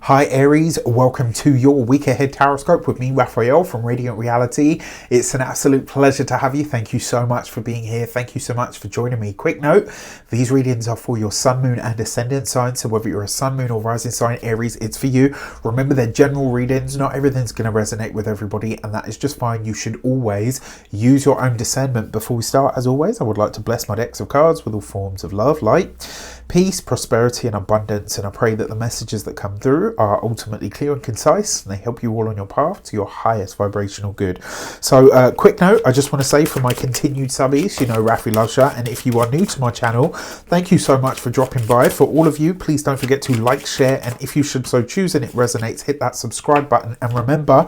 Hi Aries, welcome to your week ahead tarot with me, Raphael from Reydiant Reality. It's an absolute pleasure to have you. Thank you so much for being here. Thank you so much for joining me. Quick note, these readings are for your sun, moon and ascendant sign. So whether you're a sun, moon or rising sign Aries, it's for you. Remember, they're general readings. Not everything's going to resonate with everybody, and that is just fine. You should always use your own discernment. Before we start, as always, I would like to bless my decks of cards with all forms of love, light, peace, prosperity and abundance, and I pray that the messages that come through are ultimately clear and concise, and they help you all on your path to your highest vibrational good. So quick note, I just want to say for my continued subbies, you know Rafi loves ya, and if you are new to my channel, thank you so much for dropping by. For all of you, please don't forget to like, share, and if you should so choose and it resonates, hit that subscribe button. And remember,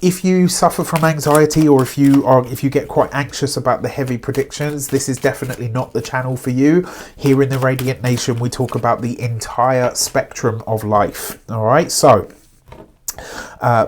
if you suffer from anxiety, or if you get quite anxious about the heavy predictions, this is definitely not the channel for you. Here in the Reydiant Nation, we talk about the entire spectrum of life. All right, so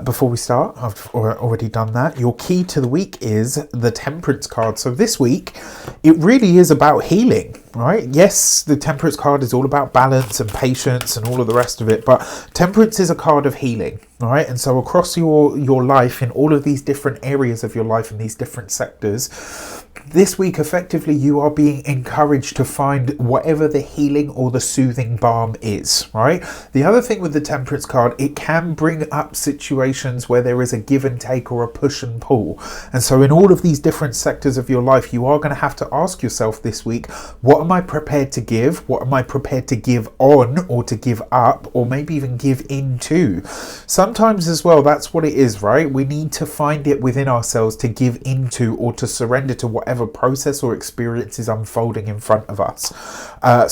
before we start, I've already done that. Your key to the week is the Temperance card. So this week, it really is about healing, right? Yes, the Temperance card is all about balance and patience and all of the rest of it, but Temperance is a card of healing, all right? And so across your life, in all of these different areas of your life, in these different sectors, this week, effectively, you are being encouraged to find whatever the healing or the soothing balm is, right? The other thing with the Temperance card, it can bring up situations where there is a give and take or a push and pull. And so in all of these different sectors of your life, you are going to have to ask yourself this week, what am I prepared to give? What am I prepared to give on, or to give up, or maybe even give into? Sometimes as well, that's what it is, right? We need to find it within ourselves to give into, or to surrender to whatever process or experience is unfolding in front of us.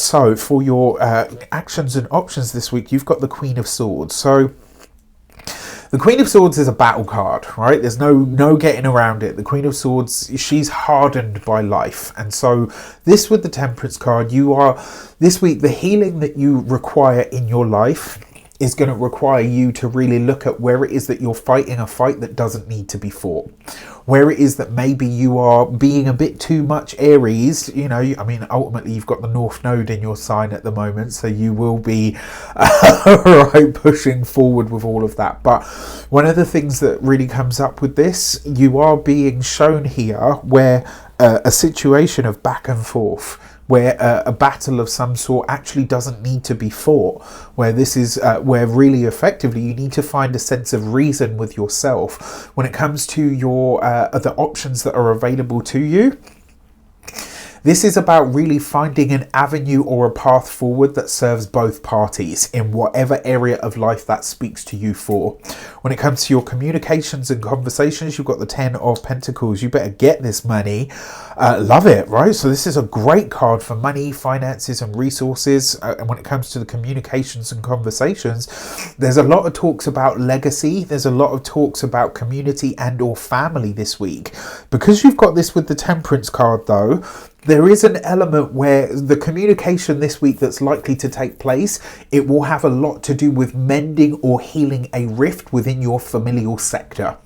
So for your actions and options this week, you've got the Queen of Swords. So the Queen of Swords is a battle card, right? There's no getting around it. The Queen of Swords, she's hardened by life. And so this with the Temperance card, this week, the healing that you require in your life is going to require you to really look at where it is that you're fighting a fight that doesn't need to be fought. Where it is that maybe you are being a bit too much Aries, you know, I mean, ultimately you've got the North Node in your sign at the moment, so you will be right, pushing forward with all of that. But one of the things that really comes up with this, you are being shown here where a situation of back and forth, where a battle of some sort actually doesn't need to be fought, where this is where really effectively you need to find a sense of reason with yourself when it comes to your the options that are available to you. This is about really finding an avenue or a path forward that serves both parties in whatever area of life that speaks to you for. When it comes to your communications and conversations, you've got the 10 of Pentacles. You better get this money. Love it, right? So this is a great card for money, finances and resources. And when it comes to the communications and conversations, there's a lot of talks about legacy. There's a lot of talks about community and or family this week. Because you've got this with the Temperance card though, there is an element where the communication this week that's likely to take place, it will have a lot to do with mending or healing a rift within your familial sector.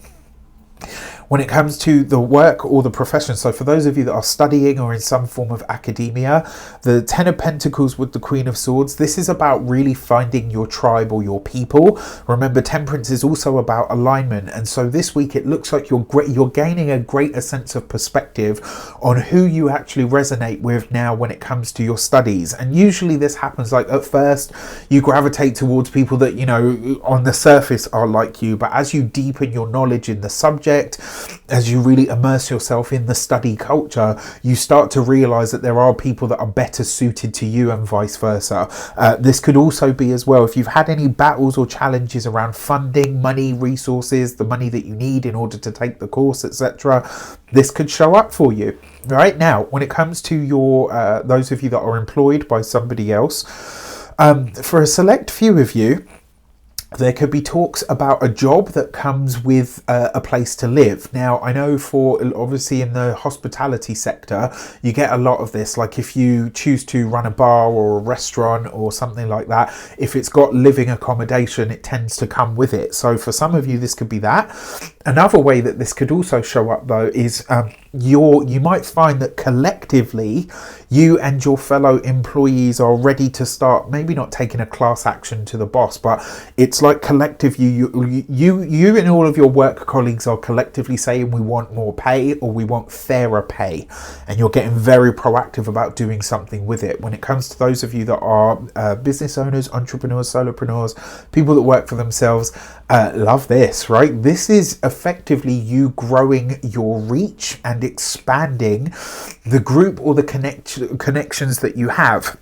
When it comes to the work or the profession, so for those of you that are studying or in some form of academia, the 10 of Pentacles with the Queen of Swords, this is about really finding your tribe or your people. Remember, Temperance is also about alignment, and so this week it looks like you're gaining a greater sense of perspective on who you actually resonate with now when it comes to your studies. And usually this happens like at first you gravitate towards people that, you know, on the surface are like you, but as you deepen your knowledge in the subject, as you really immerse yourself in the study culture, you start to realize that there are people that are better suited to you and vice versa. This could also be as well, if you've had any battles or challenges around funding, money, resources, the money that you need in order to take the course, etc., this could show up for you. Right now, when it comes to your those of you that are employed by somebody else, for a select few of you, There could be talks about a job that comes with a place to live. Now, I know for obviously in the hospitality sector, you get a lot of this. Like if you choose to run a bar or a restaurant or something like that, if it's got living accommodation, it tends to come with it. So for some of you, this could be that. Another way that this could also show up though is you might find that collectively you and your fellow employees are ready to start, maybe not taking a class action to the boss, but it's like collective you and all of your work colleagues are collectively saying we want more pay or we want fairer pay, and you're getting very proactive about doing something with it. When it comes to those of you that are business owners, entrepreneurs, solopreneurs, people that work for themselves, love this, right? This is effectively you growing your reach and expanding the group or the connections that you have.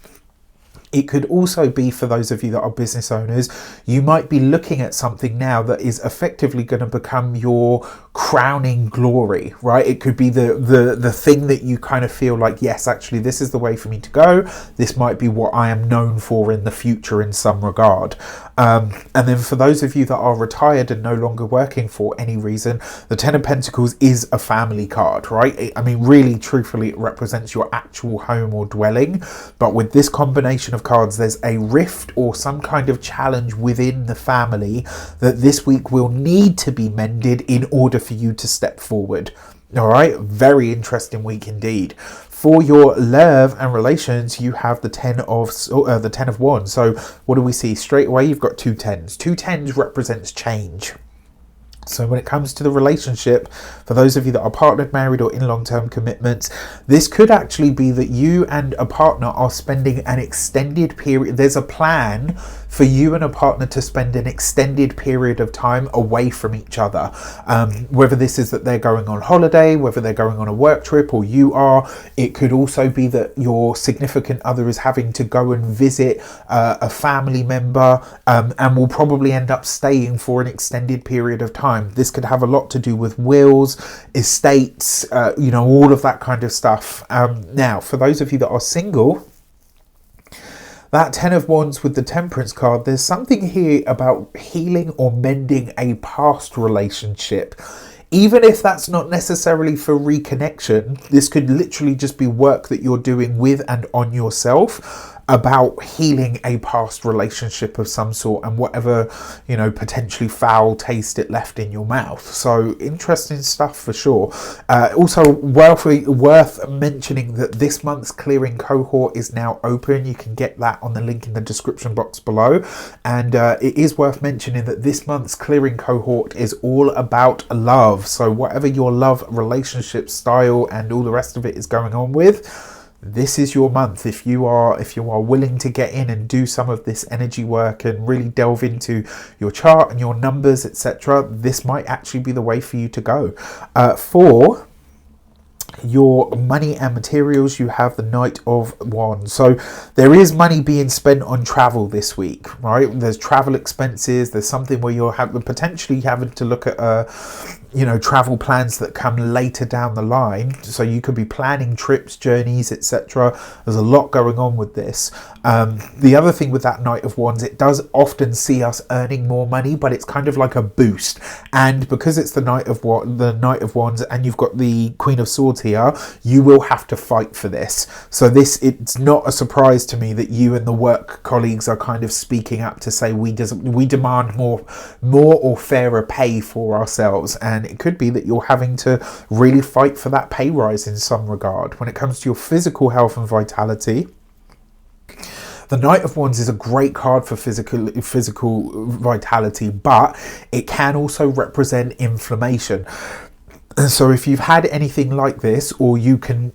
It could also be for those of you that are business owners, you might be looking at something now that is effectively going to become your crowning glory, right? It could be the thing that you kind of feel like, yes, actually, this is the way for me to go. This might be what I am known for in the future in some regard. And then for those of you that are retired and no longer working for any reason, the Ten of Pentacles is a family card, right? I mean, really, truthfully, it represents your actual home or dwelling. But with this combination of cards, there's a rift or some kind of challenge within the family that this week will need to be mended in order for you to step forward. All right, very interesting week indeed. For your love and relations, you have the Ten of Wands. So what do we see? Straight away, you've got two tens. Two tens represents change. So when it comes to the relationship, for those of you that are partnered, married, or in long-term commitments, this could actually be that you and a partner are spending an extended period. There's a plan for you and a partner to spend an extended period of time away from each other. Whether this is that they're going on holiday, whether they're going on a work trip, or you are. It could also be that your significant other is having to go and visit a family member and will probably end up staying for an extended period of time. This could have a lot to do with wills, estates, all of that kind of stuff. Now, for those of you that are single, that Ten of Wands with the Temperance card, there's something here about healing or mending a past relationship. Even if that's not necessarily for reconnection, this could literally just be work that you're doing with and on yourself about healing a past relationship of some sort and whatever, potentially foul taste it left in your mouth. So interesting stuff for sure. Also worth mentioning that this month's clearing cohort is now open. You can get that on the link in the description box below. And it is worth mentioning that this month's clearing cohort is all about love. So whatever your love relationship style and all the rest of it is going on with, this is your month. If you are willing to get in and do some of this energy work and really delve into your chart and your numbers, etc., this might actually be the way for you to go. For your money and materials, you have the Knight of Wands. So there is money being spent on travel this week, right? There's travel expenses. There's something where you're potentially having to look at travel plans that come later down the line. So you could be planning trips, journeys, etc. There's a lot going on with this. The other thing with that Knight of Wands, it does often see us earning more money, but it's kind of like a boost. And because it's the Knight of Wands and you've got the Queen of Swords here, you will have to fight for this. So it's not a surprise to me that you and the work colleagues are kind of speaking up to say we demand more or fairer pay for ourselves. And it could be that you're having to really fight for that pay rise in some regard. When it comes to your physical health and vitality, the Knight of Wands is a great card for physical vitality, but it can also represent inflammation. So if you've had anything like this, or you can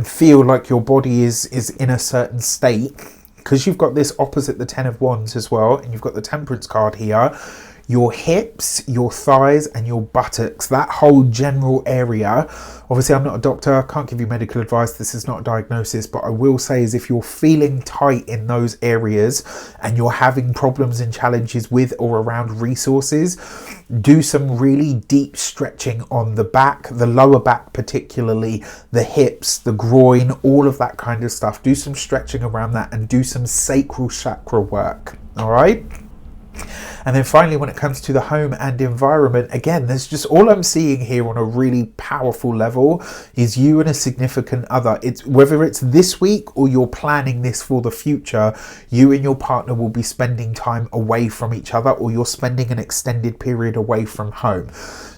feel like your body is in a certain state, because you've got this opposite the Ten of Wands as well, and you've got the Temperance card here, your hips, your thighs, and your buttocks, that whole general area. Obviously, I'm not a doctor, I can't give you medical advice, this is not a diagnosis, but I will say is if you're feeling tight in those areas and you're having problems and challenges with or around resources, do some really deep stretching on the back, the lower back particularly, the hips, the groin, all of that kind of stuff. Do some stretching around that and do some sacral chakra work, all right? And then finally, when it comes to the home and environment, again, there's just all I'm seeing here on a really powerful level is you and a significant other. It's whether it's this week or you're planning this for the future, you and your partner will be spending time away from each other, or you're spending an extended period away from home.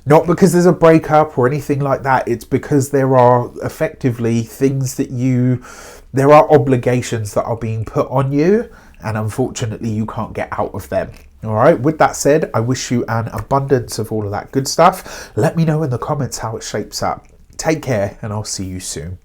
Not because there's a breakup or anything like that. It's because there are effectively things that there are obligations that are being put on you, and unfortunately you can't get out of them. All right, with that said, I wish you an abundance of all of that good stuff. Let me know in the comments how it shapes up. Take care, and I'll see you soon.